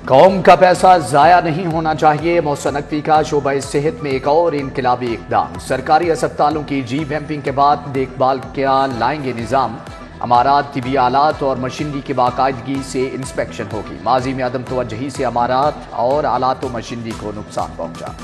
कौम का पैसा जाया नहीं होना चाहिए। मोहसिन नकवी का शोबा सेहत में एक और इनकलाबी इकदाम। सरकारी अस्पतालों की जी वैम्पिंग के बाद देखभाल क्या लाएंगे निज़ाम। अमारात, तिबी आलात और मशीनरी की बाकायदगी से इंस्पेक्शन होगी। माजी में अदम तवज्जुही से अमारात और आलात व मशीनरी को नुकसान पहुंचा।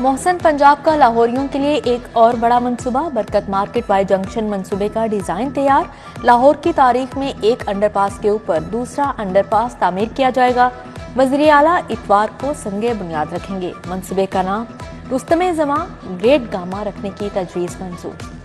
मोहसिन पंजाब का लाहौरियों के लिए एक और बड़ा मंसूबा। बरकत मार्केट वाई जंक्शन मंसूबे का डिजाइन तैयार। लाहौर की तारीख में एक अंडरपास के ऊपर दूसरा अंडरपास तामीर किया जाएगा। वज़ीर आला इतवार को संगे बुनियाद रखेंगे। मंसूबे का नाम रुस्तमे ज़मां ग्रेट गामा रखने की तजवीज़ मंजूर।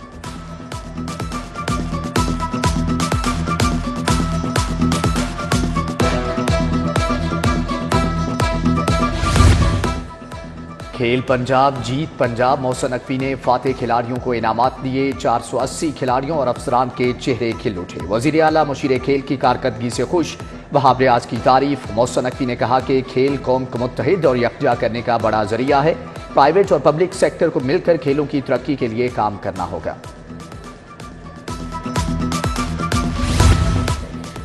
खेल पंजाब जीत पंजाब। मोहसिन नकवी ने फातेह खिलाड़ियों को इनामात दिए। 480 खिलाड़ियों और अफसरान के चेहरे खिल उठे। वज़ीर आला मुशीर खेल की कारकर्दगी से खुश। वहाब रियाज की तारीफ। मोहसिन नकवी ने कहा कि खेल कौम को मुत्तहिद और यकजा करने का बड़ा जरिया है। प्राइवेट और पब्लिक सेक्टर को मिलकर खेलों की तरक्की के लिए काम करना होगा।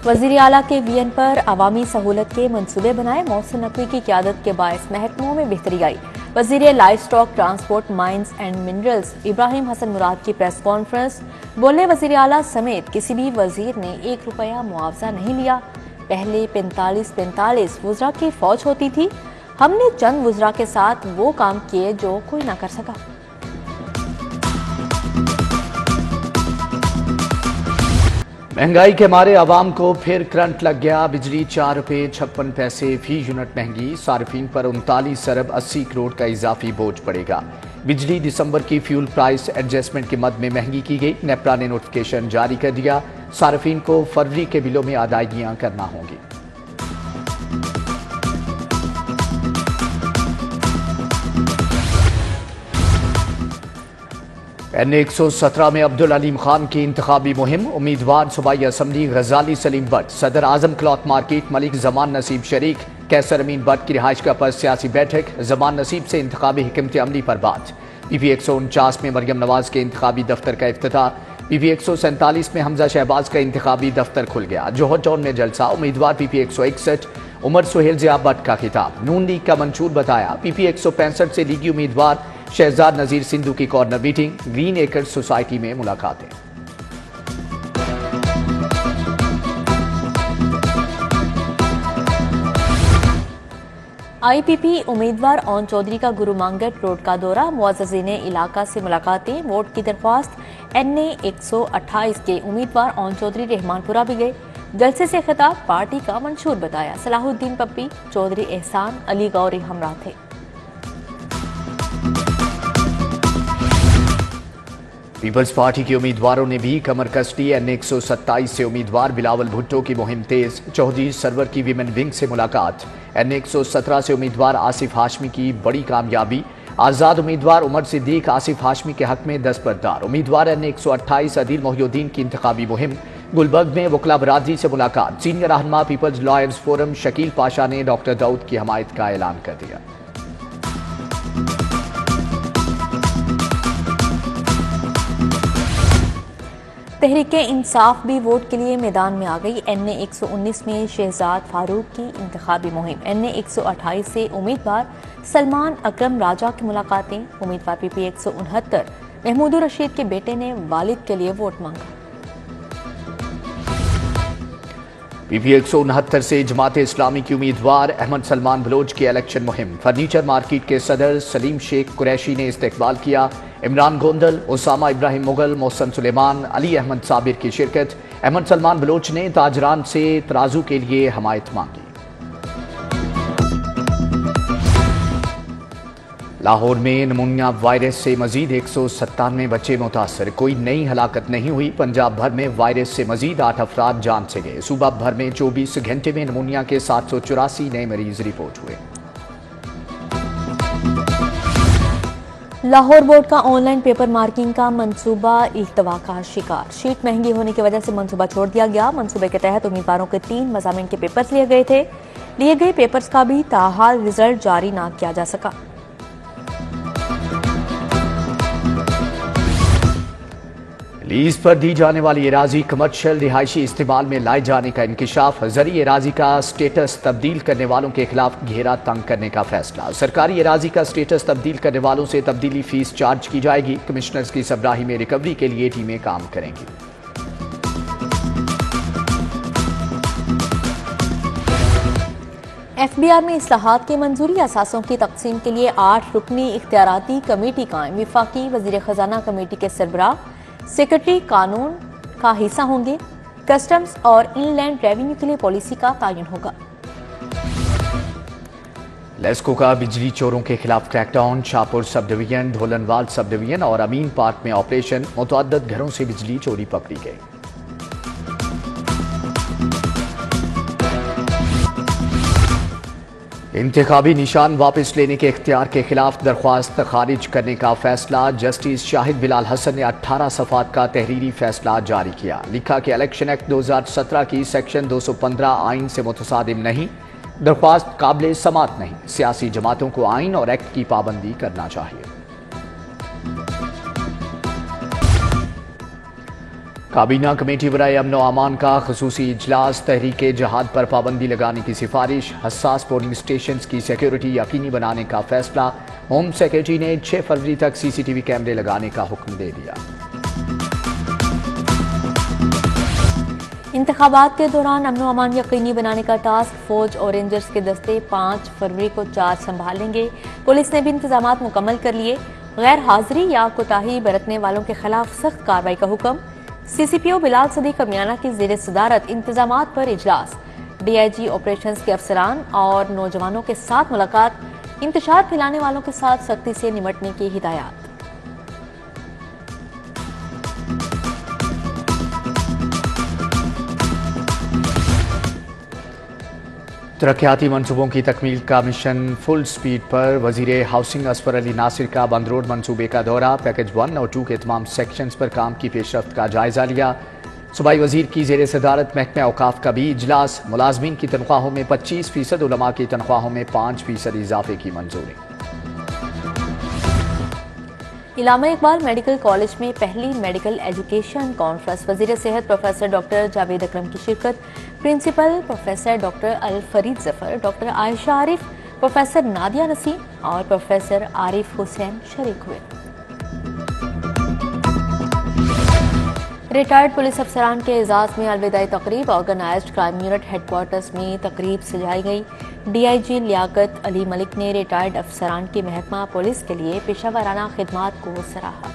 वज़ीर आला के वीएन पर अवामी सहूलत के मंसूबे बनाए। मोहसिन नकवी की क़यादत के बायस महकमों में बेहतरी आई। वज़ीर livestock, transport, mines and minerals Ibrahim Hasan Murad की प्रेस कॉन्फ्रेंस। बोले, वज़ीर आला समेत किसी भी वज़ीर ने 1 रुपया मुआवजा नहीं लिया। पहले 45 वुज़रा की फौज होती थी। हमने चंद वुज़रा के साथ वो काम किए जो कोई ना कर सका। महंगाई के मारे आवाम को फिर करंट लग गया। बिजली 4 रुपये 56 पैसे फी यूनिट महंगी। सार्फिन पर 39 अरब 80 करोड़ का इजाफी बोझ पड़ेगा। बिजली दिसंबर की फ्यूल प्राइस एडजस्टमेंट के मद में महंगी की गई। नेपरा ने नोटिफिकेशन जारी कर दिया। सार्फिन को फरवरी के बिलों में अदायगियां करना होंगी। N117 में अब्दुल अलीम खान की इंतखाबी मुहिम। उम्मीदवार सूबाई असम्बली गजाली सलीम भट्ट, सदर आजम क्लॉथ मार्केट मलिक जमान नसीब शरीक, कैसर अमीन भट्ट की रिहाइश का पर सियासी बैठक। जमान नसीब से इंतखाबी हिकमत अमली पर बात। PP 149 में मरियम नवाज के इंतखाबी दफ्तर का इफ्तिताह। PP 147 में हमजा शहबाज का इंतखाबी दफ्तर खुल गया। जोहर टाउन में जलसा। उम्मीदवार PP 161 उमर सुहेल ज़िया भट्ट का खिताब। नून लीग का मंशूर बताया। PP 165 से लीगी उम्मीदवार शहजाद नजीर सिंधु की corner meeting. Green acres society में मुलाकातें। IPP उम्मीदवार ओन चौधरी का गुरु मांगट रोड का दौरा। मुअज़्ज़ज़ीन इलाका से मुलाकातें। वोट की दरख्वास्त। NA 128 के उम्मीदवार ओन चौधरी रहमानपुरा भी गए। जलसे से खिताब पार्टी का मंशूर बताया। सलाहुद्दीन पप्पी, चौधरी एहसान, अली गौरी हमरा थे। पीपल्स पार्टी के उम्मीदवारों ने भी कमर कस ली। N127 से उम्मीदवार बिलावल भुट्टो की मुहिम तेज। चौधरी सरवर की विमेन विंग से मुलाकात। N117 से उम्मीदवार आसिफ हाशमी की बड़ी कामयाबी। आज़ाद उम्मीदवार उमर सिद्दीक आसिफ हाशमी के हक में दस्तबरदार। उम्मीदवार N128 अदील मोहिउद्दीन की इंतखाबी मुहिम। गुलबर्ग में वकला बरादरी से मुलाकात। Senior Rahnuma people's lawyers forum Shakeel Pasha ने डॉक्टर दाऊद की हमायत का ऐलान कर दिया। तहरीके इंसाफ भी वोट के लिए मैदान में आ गई। NA 119 में शहजाद फारूक की इंतखाबी मुहिम। NA 128 से उम्मीदवार सलमान अकरम राजा की मुलाकातें। उम्मीदवार PP 169 महमूदुर रशीद के बेटे ने वालिद के लिए वोट मांगा। PP 169 से जमात इस्लामी की उम्मीदवार अहमद सलमान बलोच की इलेक्शन मुहिम। फर्नीचर मार्केट के सदर सलीम शेख कुरैशी ने इस्तकबाल किया। इमरान गोंदल, उसामा इब्राहिम मुगल, मोहसन सुलेमान, अली अहमद साबिर की शिरकत। अहमद सलमान बलोच ने ताजरान से तराजू के लिए हमायत मांगी। लाहौर में नमूनिया वायरस से मजीद 197 बच्चे मुतासर। कोई नई हलाकत नहीं हुई। पंजाब भर में वायरस से मजीद 8 अफराद जान से गए। सूबा भर में 24 घंटे में नमूनिया के 784 नए मरीज रिपोर्ट हुए। लाहौर बोर्ड का ऑनलाइन पेपर मार्किंग का मंसूबा इल्तवा का शिकार। शीट महंगी होने की वजह से मंसूबा छोड़ दिया गया। मंसूबे के तहत उम्मीदवारों के 3 मज़ामीन के पेपर्स लिए गए थे। लिए गए पेपर्स का भी ताहाल रिजल्ट जारी ना किया जा सका। लीज पर दी जाने वाली एराजी कमर्शियल रिहायशी इस्तेमाल में लाए जाने का इंकिशाफ, जरिए एराजी का स्टेटस तब्दील करने वालों के खिलाफ घेरा तंग करने का फैसला। सरकारी एराजी का स्टेटस तब्दील करने वालों से तब्दीली फीस चार्ज की जाएगी। कमिश्नर्स की सरबराही में रिकवरी के लिए टीमें काम करेंगी। एफबीआर में इस्लाहात की मंजूरी, असासों की तकसीम के लिए 8 रुकनी इख्तियाराती कमेटी कायम। विफाकी वजीर खजाना कमेटी के सरबराह सेक्रेटरी कानून का हिस्सा होंगे। कस्टम्स और इनलैंड रेवेन्यू के लिए पॉलिसी का तयन होगा। लेस्को का बिजली चोरों के खिलाफ crackdown, Shahpur sub division, धोलनवाल sub division और अमीन पार्क में ऑपरेशन। मुतअद्दिद घरों से बिजली चोरी पकड़ी गई। इंतखाबी निशान वापस लेने के इख्तियार के खिलाफ दरख्वास्त खारिज करने का फैसला। जस्टिस शाहिद बिलाल हसन ने 18 सफ़ात का तहरीरी फैसला जारी किया। लिखा कि इलेक्शन एक्ट 2017 की सेक्शन 215 आइन से मुतसादिम नहीं, दरख्वास्त काबिल समात नहीं। सियासी जमातों को आइन और एक्ट की पाबंदी करना चाहिए। काबीना कमेटी बराए अमन व अमान का खसूसी इजलास, तहरीके जहाद पर पाबंदी लगाने की सिफारिश। हसास पोलिंग स्टेशन की सिक्योरिटी यकीनी बनाने का फैसला। होम सेक्रेटरी ने 6 फरवरी तक CCTV कैमरे लगाने का हुक्म दे दिया। इंतखाबात के दौरान अमन व अमान यकीनी बनाने का टास्क। फौज और रेंजर्स के दस्ते 5 फरवरी को चार्ज संभालेंगे। पुलिस ने भी इंतजाम मुकम्मल कर लिए। गैर हाजिरी या कोताही बरतने वालों के खिलाफ सख्त कार्रवाई का हुक्म। CCPO बिलाल सदीक अमियाना की ज़ेर सदारत इंतजामात पर इजलास। DIG ऑपरेशंस के अफसरान और नौजवानों के साथ मुलाकात। इंतशार फैलाने वालों के साथ सख्ती से निपटने की हिदायत। तरक्याती मनसूबों की तकमील का मिशन फुल स्पीड पर। वजीर हाउसिंग असफर अली नासिर का बंद रोड मनसूबे का दौरा। पैकेज 1 और 2 के तमाम सेक्शंस पर काम की पेशरफ्त का जायजा लिया। सूबाई वजीर की जेर सदारत महकमा औकाफ का भी इजलास। मुलाजमीन की तनख्वाहों में 25%, उलमा की तनख्वाहों में 5% इजाफे की मंजूरी। इलामा इकबाल मेडिकल कॉलेज में पहली मेडिकल एजुकेशन कॉन्फ्रेंस। वजीर सेहत प्रोफेसर डॉक्टर जावेद अकरम की शिरकत। प्रिंसिपल प्रोफेसर डॉक्टर अल फरीद जफर, डॉक्टर आयशा आरिफ, प्रोफेसर नादिया नसीम और प्रोफेसर आरिफ हुसैन शरीक हुए। रिटायर्ड पुलिस अफसरान के एजाज में अलविदाई तकरीब। ऑर्गेनाइज्ड क्राइम यूनिट हेडक्वार्टर्स में तकरीब सजाई गई। DIG लियाकत अली मलिक ने रिटायर्ड अफसरान की महकमा पुलिस के लिए पेशावराना खिदमात को सराहा।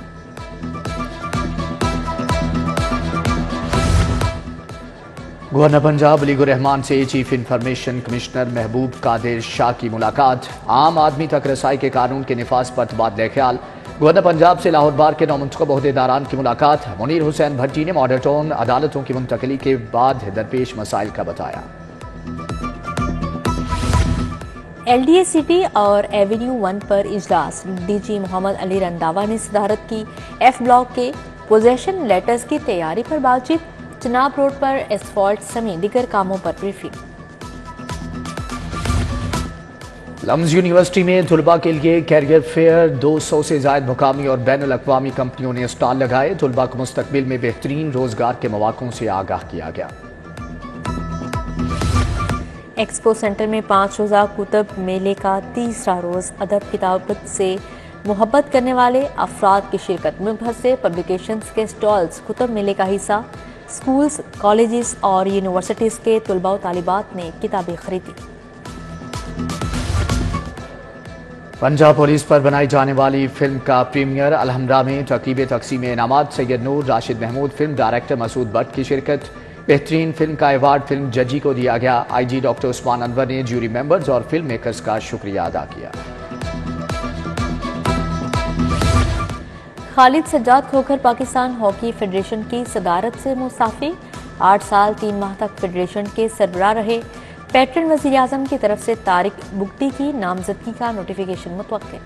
गवर्नर पंजाब अलीगुर रहमान से चीफ इंफॉर्मेशन कमिश्नर महबूब कादिर शाह की मुलाकात। आम आदमी तक रसाई के कानून के निफाज पर तबादला ख्याल। गवर्नर पंजाब से लाहौर बार के नौमुंतखब ओहदेदारान की मुलाकात। मुनीर हुसैन भट्टी ने मॉडल टाउन अदालतों की मुंतकली के बाद दरपेश मसाइल का बताया। LDA सिटी और एवेन्यू 1 पर इजलास। DG मोहम्मद अली रंधावा ने सदारत की। F ब्लॉक के पोजेशन लेटर्स की तैयारी पर बातचीत। चनाब रोड पर एसफॉल्ट समेत दीगर कामों पर ब्रीफिंग। लम्स यूनिवर्सिटी में तुलबा के लिए कैरियर फेयर। 200 से ज्यादा मुकामी और बैनुल अक़वामी कंपनियों ने स्टॉल लगाए। तुलबा को मुस्तकबिल में बेहतरीन रोजगार के मौक़ों से आगाह किया गया। एक्सपो सेंटर में 5 रोज़ा कुतुब मेले का तीसरा रोज। अदब किताबत से मोहब्बत करने वाले अफराद की शिरकत। मुल्क भर से पब्लिकेशंस के स्टॉल्स कुतुब मेले का हिस्सा। स्कूल्स, कॉलेजेस और यूनिवर्सिटीज के तुलबा व तालिबात ने किताबें खरीदी। पंजाब पुलिस पर बनाई जाने वाली फिल्म का प्रीमियर। अलहमरा में तक़रीब तक़सीम इनामात। सैयद नूर, राशिद महमूद, फिल्म डायरेक्टर मसूद भट्ट की शिरकत। बेहतरीन फिल्म का अवार्ड फिल्म जजी को दिया गया। IG डॉक्टर उस्मान अनवर ने ज्यूरी मेंबर्स और फिल्म मेकर्स का शुक्रिया अदा किया। खालिद सज्जाद खोखर पाकिस्तान हॉकी फेडरेशन की सदारत से मुस्ताफी। 8 साल 3 माह तक फेडरेशन के सरबराह रहे। पैटर्न वज़ीर आज़म की तरफ से तारिक बुगटी की नामजदगी का नोटिफिकेशन मुतवक्किल।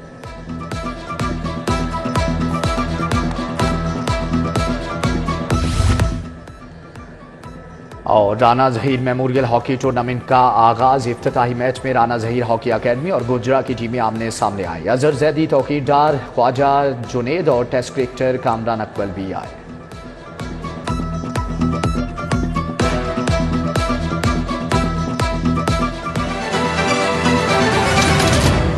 और Rana Zaheer memorial hockey tournament का आगाज। इफ्तिताही मैच में राना ज़हीर हॉकी अकेडमी और गुजरा की टीमें आमने सामने आई। अजहर जैदी, तौकीरदार, ख्वाजा जुनेद और टेस्ट क्रिकेटर कामरान अकबल भी आए।